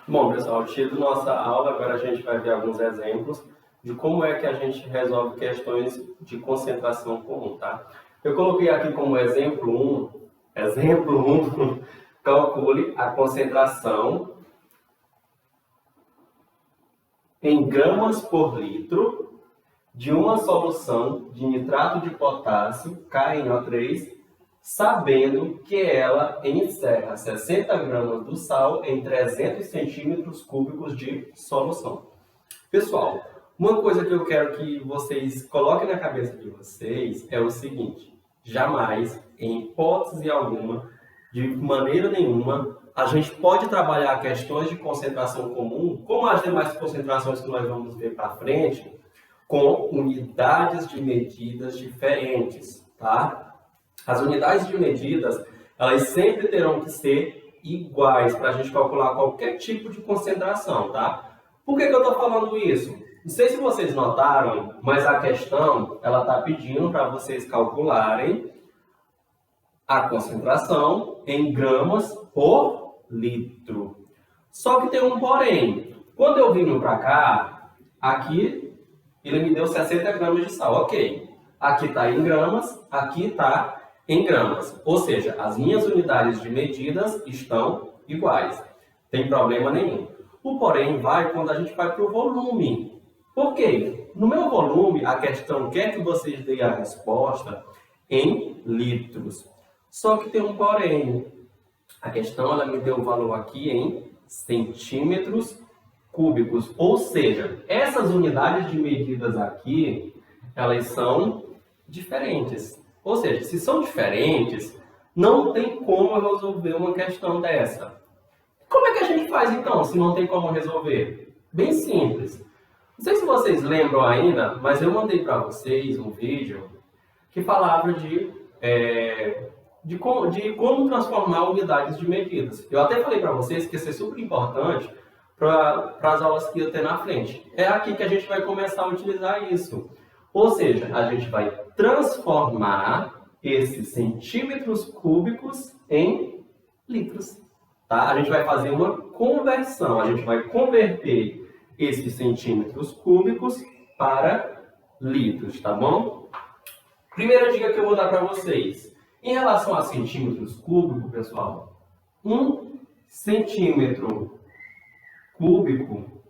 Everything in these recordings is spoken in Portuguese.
Bom, pessoal, tido nossa aula, agora a gente vai ver alguns exemplos de como é que a gente resolve questões de concentração comum, tá? Eu coloquei aqui como exemplo 1, calcule a concentração em gramas por litro de uma solução de nitrato de potássio, KNO3, sabendo que ela encerra 60 gramas do sal em 300 centímetros cúbicos de solução. Pessoal, uma coisa que eu quero que vocês coloquem na cabeça de vocês é o seguinte: jamais, em hipótese alguma, de maneira nenhuma, a gente pode trabalhar questões de concentração comum, como as demais concentrações que nós vamos ver para frente, com unidades de medidas diferentes, tá? As unidades de medidas, elas sempre terão que ser iguais para a gente calcular qualquer tipo de concentração, tá? Por que eu estou falando isso? Não sei se vocês notaram, mas a questão, ela está pedindo para vocês calcularem a concentração em gramas por litro. Só que tem um porém. Quando eu vim para cá, aqui ele me deu 60 gramas de sal, ok. Aqui está em gramas, aqui está em gramas. Ou seja, as minhas unidades de medidas estão iguais. Tem problema nenhum. O porém vai quando a gente vai para o volume. Por quê? No meu volume, a questão quer que vocês deem a resposta em litros. Só que tem um porém. A questão ela me deu o valor aqui em centímetros cúbicos. Ou seja, essas unidades de medidas aqui, elas são diferentes. Ou seja, se são diferentes, não tem como eu resolver uma questão dessa. Como é que a gente faz então, se não tem como resolver? Bem simples. Não sei se vocês lembram ainda, mas eu mandei para vocês um vídeo que falava de como transformar unidades de medidas. Eu até falei para vocês que isso é super importante para as aulas que eu ter na frente. É aqui que a gente vai começar a utilizar isso. Ou seja, a gente vai transformar esses centímetros cúbicos em litros. Tá? A gente vai fazer uma conversão, a gente vai converter esses centímetros cúbicos para litros, tá bom? Primeira dica que eu vou dar para vocês. Em relação a centímetros cúbicos, pessoal, 1 centímetro cúbico,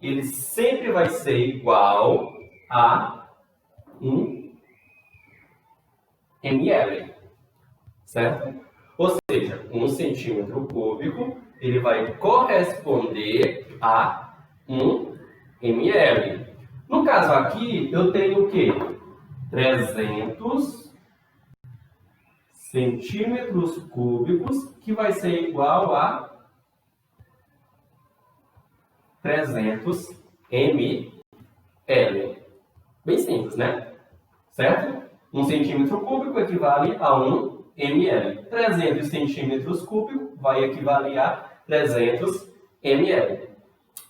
ele sempre vai ser igual a 1 ml, certo? Ou seja, 1 centímetro cúbico, ele vai corresponder a 1 ml. No caso aqui, eu tenho o quê? 300 centímetros cúbicos, que vai ser igual a 300 ml. Bem simples, né? Certo? 1 centímetro cúbico equivale a 1 ml. 300 centímetros cúbicos vai equivaler a 300 ml.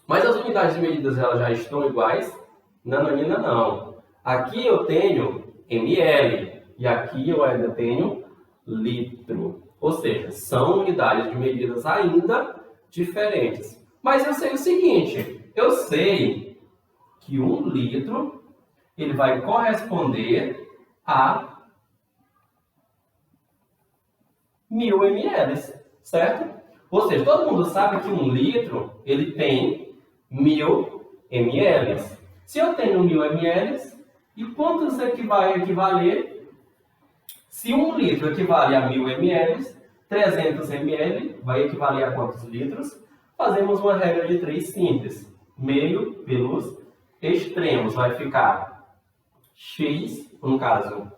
Mas as unidades de medidas elas já estão iguais? Nananina, não. Aqui eu tenho ml e aqui eu ainda tenho litro. Ou seja, são unidades de medidas ainda diferentes. Mas eu sei o seguinte, eu sei que 1 litro ele vai corresponder a 1000 ml, certo? Ou seja, todo mundo sabe que 1 litro ele tem 1000 ml. Se eu tenho 1000 ml, e quantos é que vai equivaler? Se 1 litro equivale a 1000 ml, 300 ml vai equivaler a quantos litros? Fazemos uma regra de 3 simples. Meio pelos extremos vai ficar x, no caso,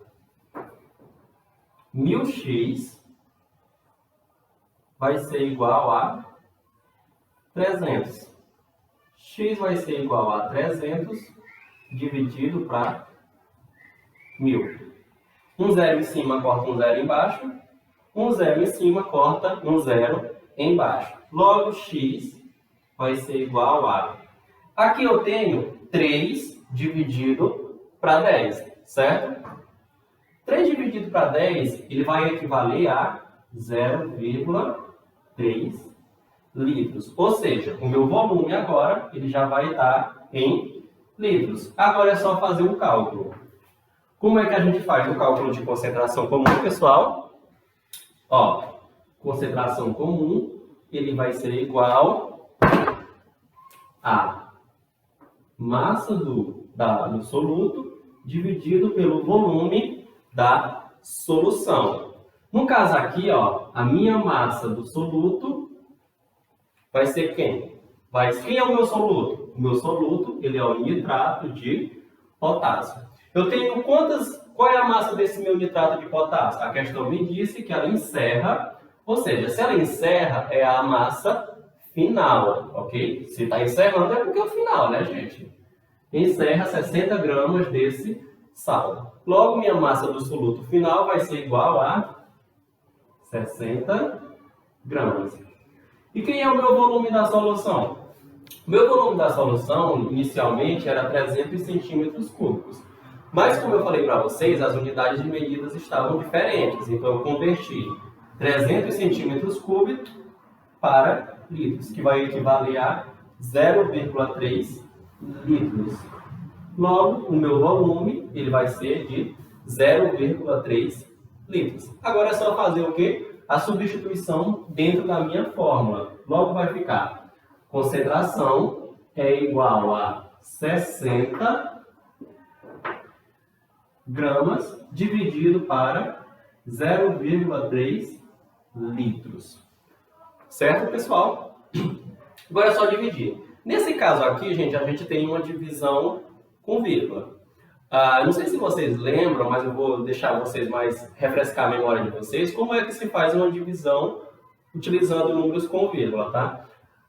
1000x vai ser igual a 300. X vai ser igual a 300 dividido para 1000. Um zero em cima corta um zero embaixo. Um zero em cima corta um zero embaixo. Logo, x vai ser igual a... Aqui eu tenho 3 dividido para 10, certo? 3 dividido para 10, ele vai equivaler a 0,3 litros. Ou seja, o meu volume agora ele já vai estar em litros. Agora é só fazer o cálculo. Como é que a gente faz o cálculo de concentração comum, pessoal? Ó, concentração comum, ele vai ser igual a massa do soluto dividido pelo volume da solução. No caso aqui, ó, a minha massa do soluto vai ser quem? Quem é o meu soluto? O meu soluto, ele é o nitrato de potássio. Eu tenho qual é a massa desse meu nitrato de potássio? A questão me disse que ela encerra, ou seja, se ela encerra, é a massa final, ok? Se está encerrando é porque é o final, né, gente? Encerra 60 gramas desse sal. Logo, minha massa do soluto final vai ser igual a 60 gramas. E quem é o meu volume da solução? O meu volume da solução, inicialmente, era 300 centímetros cúbicos. Mas, como eu falei para vocês, as unidades de medidas estavam diferentes. Então, eu converti 300 centímetros cúbicos para litros, que vai equivaler a 0,3 litros. Logo, o meu volume ele vai ser de 0,3 litros. Agora é só fazer o quê? A substituição dentro da minha fórmula. Logo vai ficar concentração é igual a 60 gramas dividido para 0,3 litros. Certo, pessoal? Agora é só dividir. Nesse caso aqui, gente, a gente tem uma divisão com vírgula. Não sei se vocês lembram, mas eu vou deixar vocês refrescar a memória de vocês, como é que se faz uma divisão utilizando números com vírgula, tá?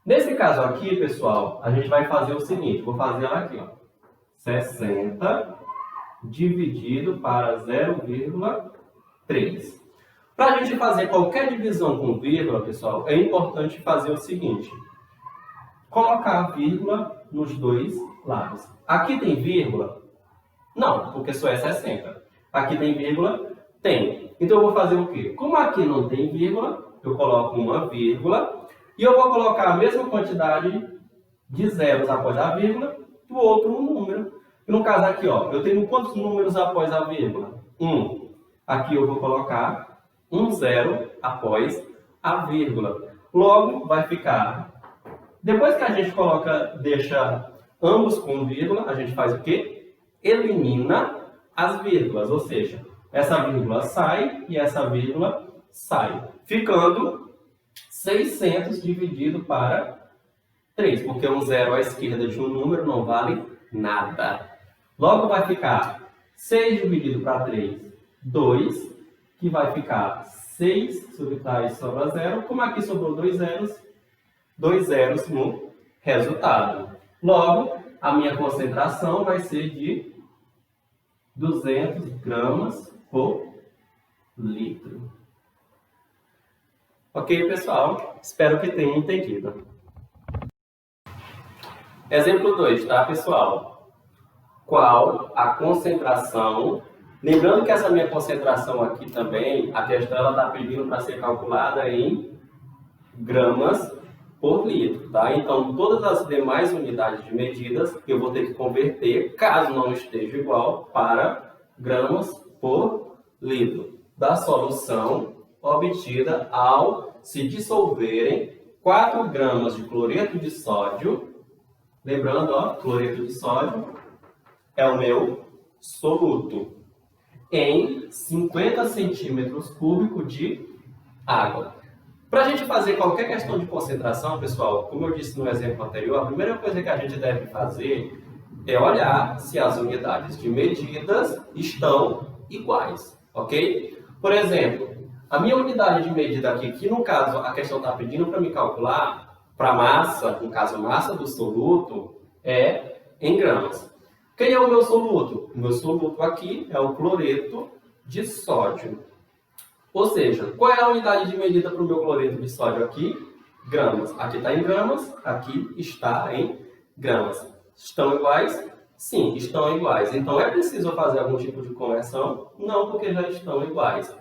Nesse caso aqui, pessoal, a gente vai fazer o seguinte, vou fazer ela aqui, ó. 60 dividido para 0,3. Para a gente fazer qualquer divisão com vírgula, pessoal, é importante fazer o seguinte. Colocar a vírgula nos dois lados. Aqui tem vírgula? Não, porque só é 60. Aqui tem vírgula? Tem. Então eu vou fazer o quê? Como aqui não tem vírgula, eu coloco uma vírgula e eu vou colocar a mesma quantidade de zeros após a vírgula do outro número. E no caso aqui, ó, eu tenho quantos números após a vírgula? 1. Aqui eu vou colocar um zero após a vírgula. Logo, vai ficar... Depois que a gente deixa ambos com vírgula, a gente faz o quê? Elimina as vírgulas, ou seja, essa vírgula sai e essa vírgula sai, ficando 600 dividido para 3, porque um zero à esquerda de um número não vale nada. Logo vai ficar 6 dividido para 3, 2, que vai ficar 6, subtrai e sobra 0. Como aqui sobrou 2 zeros no resultado. Logo, a minha concentração vai ser de 200 gramas por litro. Ok, pessoal? Espero que tenham entendido. Exemplo 2, tá, pessoal? Qual a concentração... Lembrando que essa minha concentração aqui também, a questão está pedindo para ser calculada em gramas por litro, tá? Então, todas as demais unidades de medidas eu vou ter que converter, caso não esteja igual, para gramas por litro da solução obtida ao se dissolverem 4 gramas de cloreto de sódio. Lembrando, ó, cloreto de sódio é o meu soluto em 50 centímetros cúbicos de água. Para a gente fazer qualquer questão de concentração, pessoal, como eu disse no exemplo anterior, a primeira coisa que a gente deve fazer é olhar se as unidades de medidas estão iguais, ok? Por exemplo, a minha unidade de medida aqui, que no caso a questão está pedindo para me calcular, para massa, no caso massa do soluto, é em gramas. Quem é o meu soluto? O meu soluto aqui é o cloreto de sódio. Ou seja, qual é a unidade de medida para o meu cloreto de sódio aqui? Gramas. Aqui está em gramas, aqui está em gramas. Estão iguais? Sim, estão iguais. Então, é preciso fazer algum tipo de conversão? Não, porque já estão iguais.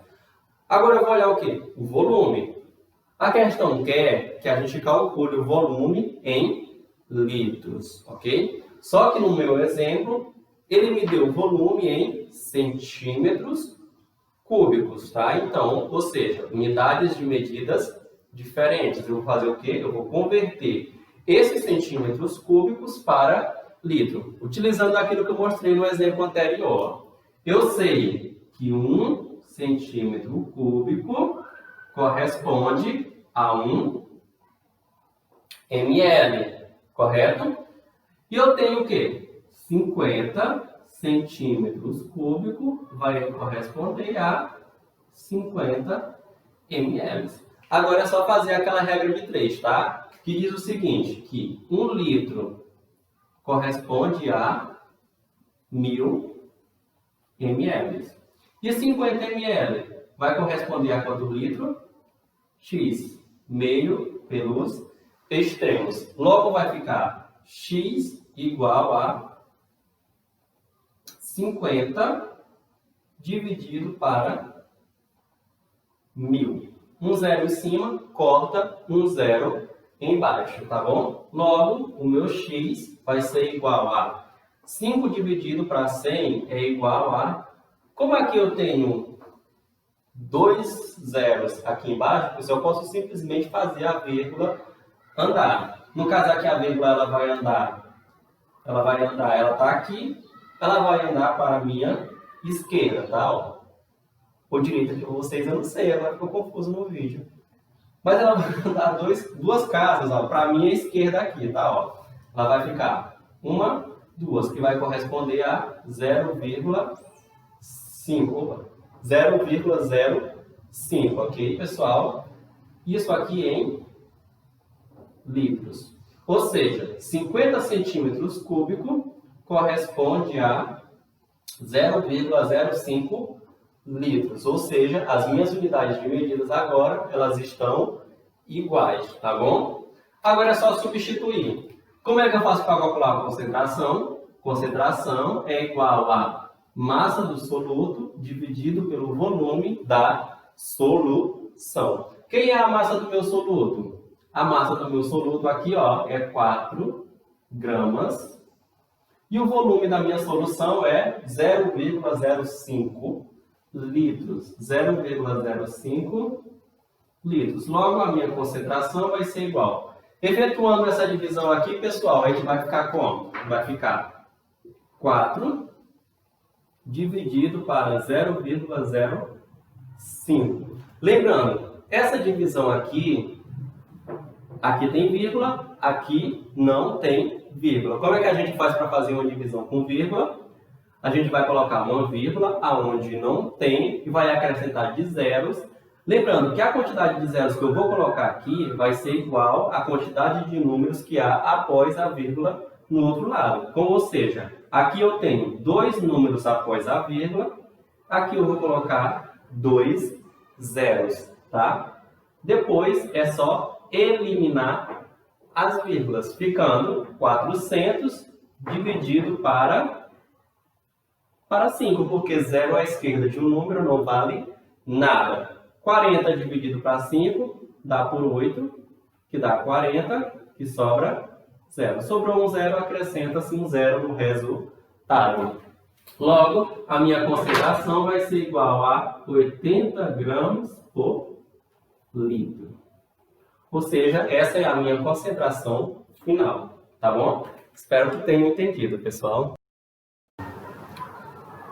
Agora, eu vou olhar o quê? O volume. A questão quer que a gente calcule o volume em litros, ok? Só que no meu exemplo, ele me deu o volume em centímetros cúbicos, tá? Então, ou seja, unidades de medidas diferentes. Eu vou fazer o quê? Eu vou converter esses centímetros cúbicos para litro, utilizando aquilo que eu mostrei no exemplo anterior. Eu sei que 1 centímetro cúbico corresponde a 1 ml, correto? E eu tenho o quê? 50 centímetros cúbicos vai corresponder a 50 ml. Agora é só fazer aquela regra de 3, tá? Que diz o seguinte, que 1 litro corresponde a 1000 ml. E 50 ml vai corresponder a quanto litro? X, meio pelos extremos. Logo vai ficar X igual a 50 dividido para 1000. Um zero em cima, corta um zero embaixo, tá bom? Logo, o meu X vai ser igual a 5 dividido para 100 é igual a... Como aqui eu tenho 2 zeros aqui embaixo, eu posso simplesmente fazer a vírgula andar. No caso aqui a vírgula ela vai andar, ela está aqui, ela vai andar para a minha esquerda, tá? Ó. Ou direita de vocês, eu não sei, ela ficou confuso no vídeo. Mas ela vai andar duas casas, ó, para a minha esquerda aqui, tá? Ó. Ela vai ficar 1, 2, que vai corresponder a 0,05, ok, pessoal? Isso aqui em litros. Ou seja, 50 centímetros cúbicos corresponde a 0,05 litros. Ou seja, as minhas unidades de medidas agora, elas estão iguais, tá bom? Agora é só substituir. Como é que eu faço para calcular a concentração? Concentração é igual a massa do soluto dividido pelo volume da solução. Quem é a massa do meu soluto? A massa do meu soluto aqui, ó, é 4 gramas. E o volume da minha solução é 0,05 litros. 0,05 litros. Logo, a minha concentração vai ser igual. Efetuando essa divisão aqui, pessoal, a gente vai ficar como? Vai ficar 4 dividido para 0,05. Lembrando, essa divisão aqui tem vírgula, aqui não tem vírgula. Como é que a gente faz para fazer uma divisão com vírgula? A gente vai colocar uma vírgula aonde não tem e vai acrescentar de zeros. Lembrando que a quantidade de zeros que eu vou colocar aqui vai ser igual à quantidade de números que há após a vírgula no outro lado. Ou seja, aqui eu tenho 2 números após a vírgula, aqui eu vou colocar 2 zeros, tá? Depois é só eliminar as vírgulas, ficando 400 dividido para 5, porque 0 à esquerda de um número não vale nada. 40 dividido para 5 dá por 8, que dá 40, que sobra 0. Sobrou um 0, acrescenta-se um 0 no resultado. Logo, a minha concentração vai ser igual a 80 gramas por litro. Ou seja, essa é a minha concentração final, tá bom? Espero que tenham entendido, pessoal.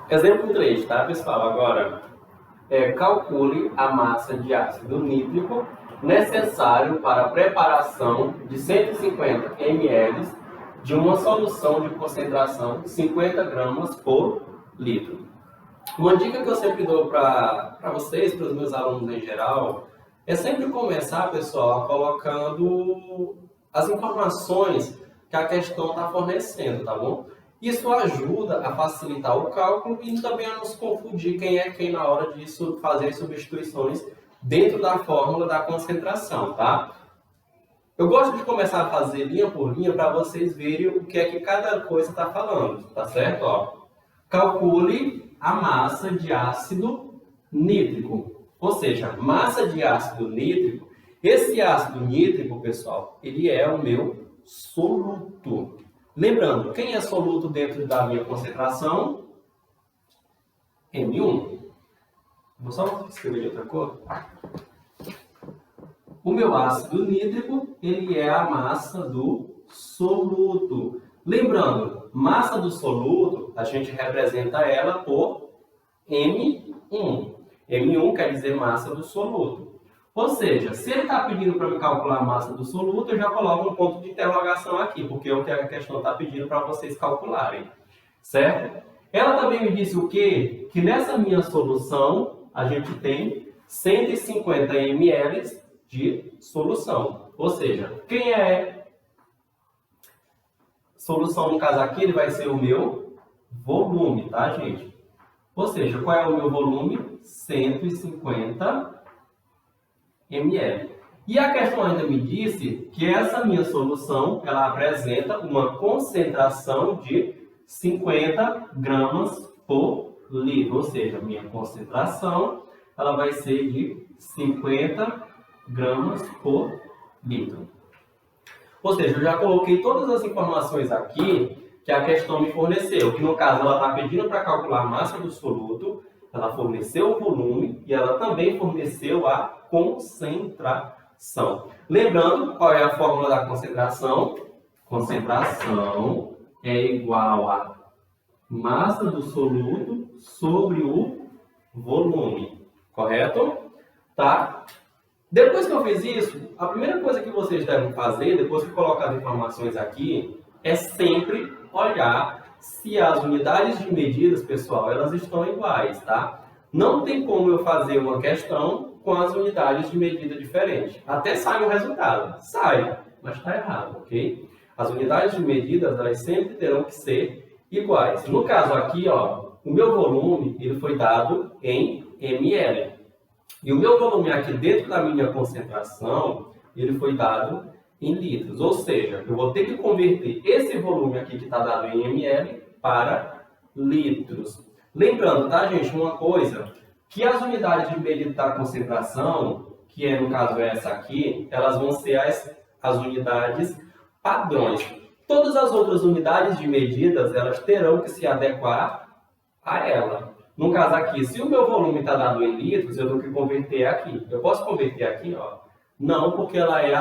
Exemplo 3, tá, pessoal? Agora, calcule a massa de ácido nítrico necessário para a preparação de 150 ml de uma solução de concentração de 50 gramas por litro. Uma dica que eu sempre dou para vocês, para os meus alunos em geral, é sempre começar, pessoal, colocando as informações que a questão está fornecendo, tá bom? Isso ajuda a facilitar o cálculo e também a nos confundir quem é quem na hora de fazer substituições dentro da fórmula da concentração, tá? Eu gosto de começar a fazer linha por linha para vocês verem o que é que cada coisa está falando, tá certo? Ó, calcule a massa de ácido nítrico. Ou seja, massa de ácido nítrico, Esse ácido nítrico, pessoal, ele é o meu soluto. Lembrando, quem é soluto dentro da minha concentração? M1. Vou só escrever de outra cor. O meu ácido nítrico, ele é a massa do soluto. Lembrando, massa do soluto, a gente representa ela por M1. M1 quer dizer massa do soluto. Ou seja, se ele está pedindo para me calcular a massa do soluto, eu já coloco um ponto de interrogação aqui, porque é o que a questão está pedindo para vocês calcularem. Certo? Ela também me disse o quê? Que nessa minha solução, a gente tem 150 ml de solução. Ou seja, quem é solução no caso aqui, ele vai ser o meu volume, tá, gente? Ou seja, qual é o meu volume? 150 ml. E a questão ainda me disse que essa minha solução, ela apresenta uma concentração de 50 gramas por litro. Ou seja, a minha concentração, ela vai ser de 50 gramas por litro. Ou seja, eu já coloquei todas as informações aqui que a questão me forneceu. Que no caso ela está pedindo para calcular a massa do soluto, ela forneceu o volume e ela também forneceu a concentração. Lembrando, qual é a fórmula da concentração? Concentração é igual a massa do soluto sobre o volume. Correto? Tá? Depois que eu fiz isso, a primeira coisa que vocês devem fazer, depois que colocar as informações aqui, é sempre olhar se as unidades de medidas, pessoal, elas estão iguais, tá? Não tem como eu fazer uma questão com as unidades de medida diferentes. Até sai o resultado. Sai, mas está errado, ok? As unidades de medidas, elas sempre terão que ser iguais. No caso aqui, ó, o meu volume, ele foi dado em ml. E o meu volume aqui dentro da minha concentração, ele foi dado em litros. Ou seja, eu vou ter que converter esse volume aqui que está dado em ml para litros. Lembrando, tá, gente, uma coisa, que as unidades de medida da concentração, que é no caso essa aqui, elas vão ser as unidades padrões. Todas as outras unidades de medidas, elas terão que se adequar a ela. No caso aqui, se o meu volume está dado em litros, eu tenho que converter aqui. Eu posso converter aqui? Ó? Não, porque ela é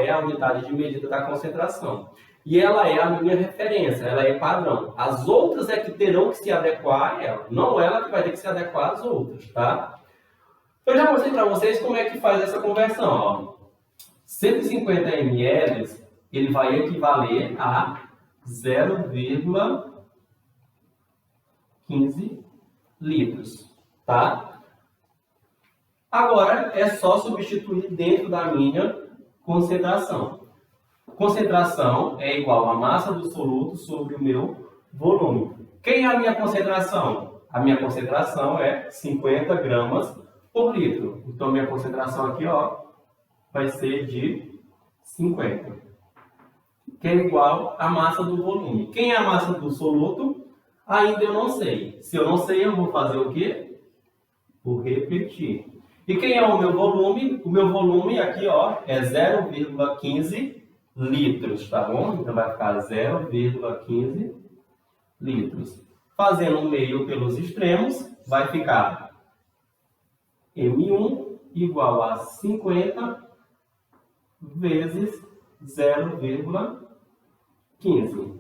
a unidade de medida da concentração. E ela é a minha referência, ela é padrão. As outras é que terão que se adequar a ela. Não ela que vai ter que se adequar às outras, tá? Eu já mostrei para vocês como é que faz essa conversão. Ó. 150 ml, ele vai equivaler a 0,15 litros, tá? Agora é só substituir dentro da minha concentração. Concentração é igual a massa do soluto sobre o meu volume. Quem é a minha concentração? A minha concentração é 50 gramas por litro. Então minha concentração aqui, ó, vai ser de 50, que é igual à massa do volume. Quem é a massa do soluto? Ainda eu não sei. Se eu não sei, eu vou fazer o quê? Vou repetir. E quem é o meu volume? O meu volume aqui, ó, é 0,15 litros, tá bom? Então vai ficar 0,15 litros. Fazendo o meio pelos extremos, vai ficar M1 igual a 50 vezes 0,15.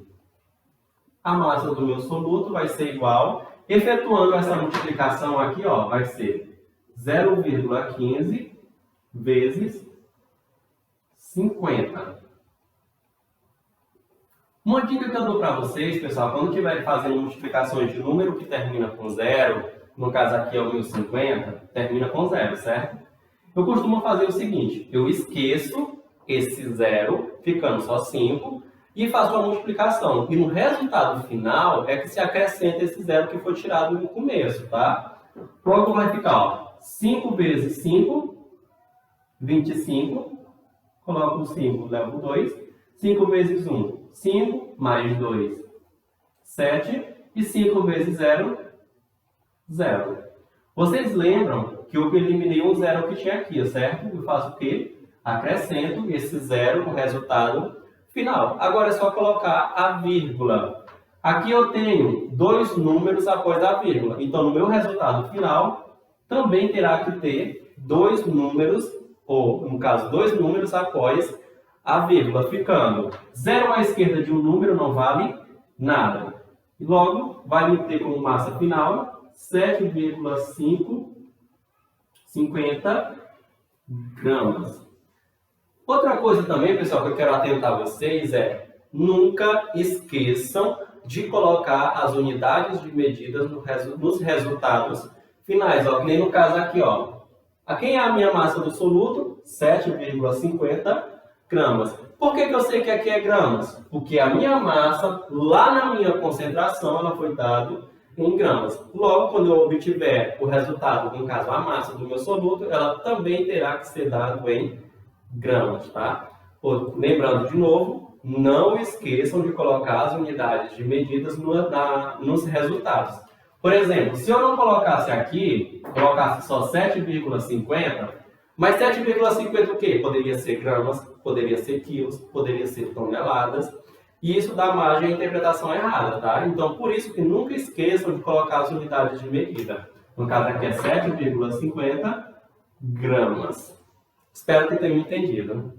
A massa do meu soluto vai ser igual, efetuando essa multiplicação aqui, ó, vai ser 0,15 vezes 50. Uma dica que eu dou para vocês, pessoal, quando estiverem fazendo multiplicações de número que termina com 0, no caso aqui é o meu 50, termina com 0, certo? Eu costumo fazer o seguinte, eu esqueço esse 0, ficando só 5, e faço uma multiplicação. E no resultado final é que se acrescenta esse 0 que foi tirado no começo, tá? Pronto, vai ficar, ó, 5 vezes 5, 25. Coloco o 5, levo o 2. 5 vezes 1, 5, mais 2, 7. E 5 vezes 0, 0. Vocês lembram que eu eliminei um 0 que tinha aqui, certo? Eu faço o quê? acrescento esse zero no resultado final. Agora é só colocar a vírgula. Aqui eu tenho dois números após a vírgula. Então, no meu resultado final, também terá que ter dois números, ou, no caso, dois números após a vírgula, ficando 0 à esquerda de um número não vale nada. E logo, vai me ter como massa final 7,550 gramas. Outra coisa também, pessoal, que eu quero atentar vocês é nunca esqueçam de colocar as unidades de medidas nos resultados finais. Ó, que nem no caso aqui, ó. Aqui é a minha massa do soluto, 7,50 gramas. Por que eu sei que aqui é gramas? Porque a minha massa, lá na minha concentração, ela foi dada em gramas. Logo, quando eu obtiver o resultado, no caso a massa do meu soluto, ela também terá que ser dada em gramas, tá? Lembrando de novo, não esqueçam de colocar as unidades de medidas nos resultados. Por exemplo, se eu não colocasse aqui, colocasse só 7,50, mas 7,50 o quê? Poderia ser gramas, poderia ser quilos, poderia ser toneladas. E isso dá margem à interpretação errada, tá? Então, por isso que nunca esqueçam de colocar as unidades de medida. No caso aqui é 7,50 gramas. Espero que tenham entendido.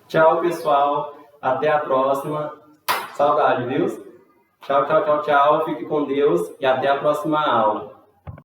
Tchau, pessoal. Até a próxima. Saudade, viu? Tchau, tchau, tchau, tchau. Fique com Deus e até a próxima aula.